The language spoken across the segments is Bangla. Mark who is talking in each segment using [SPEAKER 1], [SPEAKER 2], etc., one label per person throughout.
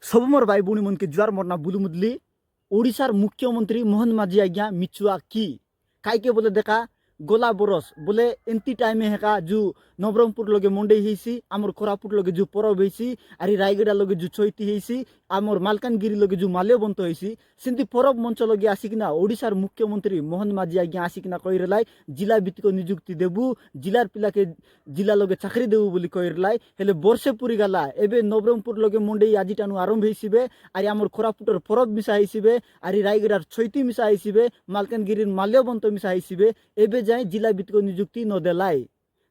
[SPEAKER 1] ସବୁ ମୋର ଭାଇ ଭଉଣୀ ମନକେ ଜୁଆର ମୋର୍ ନା ବୁଲୁ ମୁଦଲି ଓଡ଼ିଶାର ମୁଖ୍ୟମନ୍ତ୍ରୀ ମୋହନ ମାଝୀ ଆଜ୍ଞା ମିଛୁଆ କି କାଇକେ ବୋଲେ ଦେଖା গলা বরস বলে এমতি টাইমে হেকা জু নবরঙ্গপুর লগে মন্ডেই হয়েছি আমার কোরাপুট লগে জু পরব হয়েছি আর রায়গড়া লগে জু চৈতি হয়েছি আমার মালকানগিরি লগে জু মাল্যবন্ত হয়েছি সেমতি পরব মঞ্চ লগে আসিকিনা ওড়িশার মুখ্যমন্ত্রী মোহন মাঝি আজ্ঞা আসিকিনা কইরেলাই জেলা ভিত্তিক নিযুক্তি দেবু জেলার পিলাকে জেলা লগে চাকরি দেবু বলি কইরেলাই হেলে বর্ষে পুরি গলা এবে নবরঙ্গপুর লগে মন্ডেই আজিটানু আরম্ভ হয়েছিবে আর আমার কোরাপুটর পরব মিশা হয়েছিবে আর রায়গড়ার চৈতি মিশা হয়েছিবে মালকানগিরির মাল্যবন্ত মিশা হয়েছিবে এবে যাই জেলা ভিত্তিক নিযুক্তি নদেলাই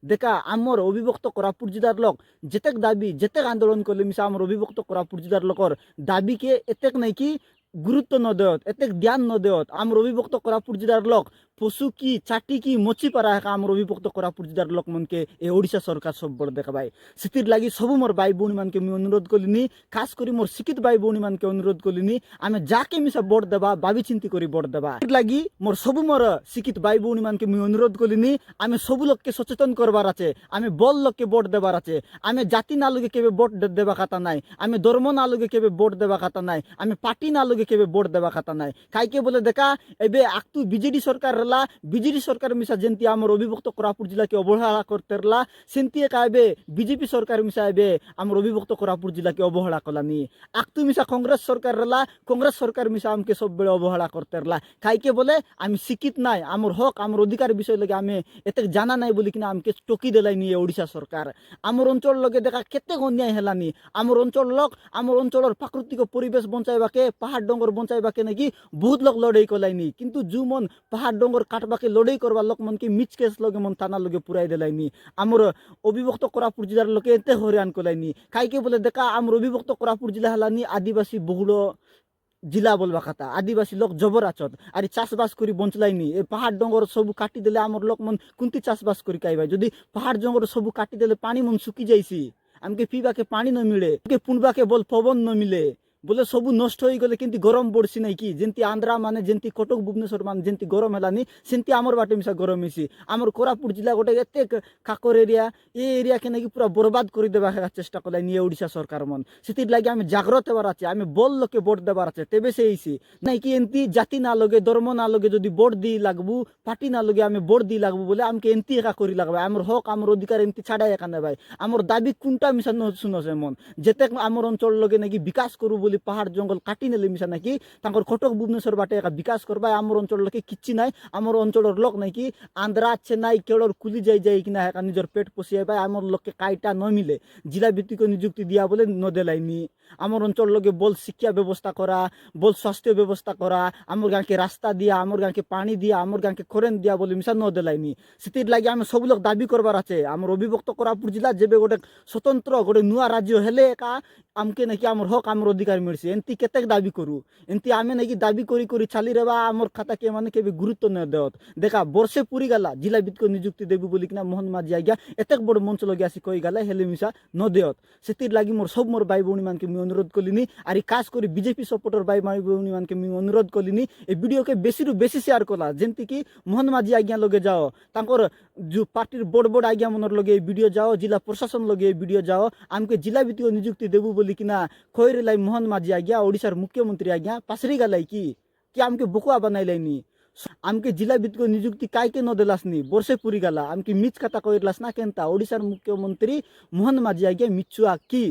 [SPEAKER 1] দেখা আমার অবিভক্ত কোরাপুট জেলার লোক যেতেক দাবি যেতেক আন্দোলন করলে মিশা আমার অবিভক্ত কোরাপুট জেলার লোকর দাবিকে এতেক নাকি গুরুত্ব নদেয়ত এতেক ধ্যান নদেয়ত আমার অবিভক্ত কোরাপুট জেলার লোক পশু কি চাটি কি মচি পারা হেকা আমার অবিভক্ত কোরাপুট জেলার লোক মনকে এই ওড়িশা সরকার সব বড় দেখাবাই সেটির লাগি সবু মোর ভাই ভৌণী মানকে মুই অনুরোধ কলিনি খাস করি মোর শিক্ষিত ভাই ভৌণী মানকে অনুরোধ কলিনি আমি যাকে মিশা ভোট দেবা ভাবি চিন্তি করি ভোট দেবা এর লাগি মোর সবু মোর শিক্ষিত ভাই ভৌণী মানকে মুই অনুরোধ কলিনি আমি সবু লোককে সচেতন করবার আছে আমি বল লোককে ভোট দেবার আছে আমি জাতি না লগে কেবে ভোট দেবা কথা নাই আমি ধর্ম না লগে কেবে ভোট দেবা কথা নাই আমি পার্টি না লগে কেবে ভোট দেবা কথা নাই কাইকে বলে দেখা এবে আকতু বিজেডি সরকার লা বিজেডি সরকার মিশা যেমতি আমার অবিভক্ত কোরাপুট জেলাকে অবহেলা করতেরলা সেমতি কাইবে বিজেপি সরকার মিশা এবে আমার অবিভক্ত কোরাপুট জেলাকে অবহেলা কলানি আকতু মিশা কংগ্রেস সরকার লা কংগ্রেস সরকার মিশা আমাকে সব বেড়ে অবহেলা করতেরলা কাইকে বলে আমি শিক্ষিত নাই আমার হক আমার অধিকার বিষয় লগে আমি এতে জানা নাই বলি কিনা আমাকে টকি দেলাই নিয়ে ওড়িশা সরকার আমার অঞ্চল লগে দেখা কেতে অন্যায় হেলানি আমার অঞ্চল লোক আমার অঞ্চলের প্রাকৃতিক পরিবেশ বঞ্চাইবাকে পাহাড় ডঙ্গর বঞ্চাইবাকে নাকি বহুত লোক লড়াই কলাইনি কিন্তু জু মন পাহাড় ডঙ্গর কাটবাকে লড়াই করবার লোক মনকে মিচকেস লগে মন থানা লগে পুরাই দেলাইনি আমার অবিভক্ত কোরাপুট জেলার লোকে এতে হরিয়ান কলাইনি কাইকে বলে দেখা আমার অবিভক্ত কোরাপুট জেলা হেলানি আদিবাসী বহুল জিলা বলবা কথা আদিবাসী লোক জবর আচত আর চাষবাস করি বঞ্চলাইনি এই পাহাড় ডঙ্গর সবু কাটি দিলে আমার লোক মন কুন্তি চাষবাস করি খাইবাই যদি পাহাড় জঙ্গল সবু কাটি দিলে পানি মন শুকি যাইছি আমাকে পিবাকে পানি ন মিলে পুনবাকে বল পবন ন মিলে বলে সবু নষ্ট হয়ে গেলে কিন্তু গরম পড়ছি নাই কি যেমতি আন্ধ্রা মানে যেমতি কটক ভুবনেশ্বর মানে যেমতি গরম হেলানি সেমতি আমার বাটে মিশা গরম হয়েছি আমার কোরাপুট জেলা গোটে এতে কাকর এরিয়া এই এরিয়াকে নাকি পুরা বরবাদ করে দেওয়া চেষ্টা করলে নিয়ে ওড়িশা সরকার মন সেটির লাগে আমি জাগ্রত হবার আছে আমি বল লোকে ভোট দেবার আছে তেবে সেইছি নাকি এনতি জাতি না লগে ধর্ম না লগে যদি ভোট দিয়ে লাগবো পার্টি না লগে আমি ভোট দিয়ে লাগবো বলে আমাকে এনতি একা করি লাগবে আমার হক আমার অধিকার এনতি ছাড়াই এখানে ভাই আমার দাবি কোনটা মিশা শুনছে মন যেতে আমার অঞ্চল লগে নাকি বিকাশ করু বলে পাহাড় জঙ্গল কাটি নেলে মিশা নাকি তাঙ্কর কটক ভুবনেশ্বর বাটে একা বিকাশ করবা আমার অঞ্চল লোকে কিচ্ছি নাই আমার অঞ্চলের লোক নাকি আন্ধ্রা চেন্নাই কেরল কুলি যাই যাই কিনা একা নিজের পেট পশিয়ে পায় আমার লোককে কাইটা ন মিলে জেলা ভিত্তিক নিযুক্তি দিয়া বলে নদেলাইনি আমার অঞ্চল লোকে বল শিক্ষা ব্যবস্থা করা বল স্বাস্থ্য ব্যবস্থা করা আমার গাঁকে রাস্তা দিয়া আমার গাঁকে পানি দিয়া আমার গাঁকে খরেন দিয়া বলে মিশা নদেলাইনি সেটির লাগে আমি সব লোক দাবি করবার আছে আমার অবিভক্ত কোরাপুট জেলা যেবে গোটে স্বতন্ত্র গোটে নূয়া রাজ্য হেলে একা আমকে নাকি আমার হক আমার অধিকার মিলছে এনতি কেতেক দাবি করু এনতি আমি নাকি দাবি করি করি চালি রেবা আমার খাতাকে মানে কেবে গুরুত্ব না দেওয়াত দেখা বর্ষে পুরি গেলা জেলা ভিত্তিক নিযুক্তি দেবী বলি কিনা মোহন মাঝি আজ্ঞা এতেক বড় মঞ্চ লগে আসি কই গেলা হেলে মিশা ন দেওয়াত সেটির লাগি মোর সব মোর ভাই ভৌণী মানকে মুই অনুরোধ কলিনি আর কাজ করি বিজেপি সপোর্টার ভাই ভৌণী মানকে মুই অনুরোধ কলিনি এই ভিডিওকে বেশিরু বেশি শেয়ার কলা যেমতি কি মোহন মাঝি আজ্ঞা লগে যাও তাঙ্কর যে পার্টির বড় বড় আজ্ঞা মনের লগে এই ভিডিও যাও জেলা প্রশাসন লগে এই ভিডিও যাও আমাকে জেলা ভিত্তিক নিযুক্তি দেবু বলি কিনা খৈরেলাই মোহন মাঝি আজ্ঞা ওড়িশার মুখ্যমন্ত্রী আজ্ঞা পাশরি গালাই কি আমাকে বকুয়া বানাইলাইনি আমাকে জেলা ভিত্তিক নিযুক্তি কাইকে ন দেলাসনি বর্ষে পুরি গেলা আমাকে মিচ কথা কইলাস না কেনতা ওড়িশার মুখ্যমন্ত্রী মোহন মাঝি আজ্ঞা মিচ্ছুয়া কি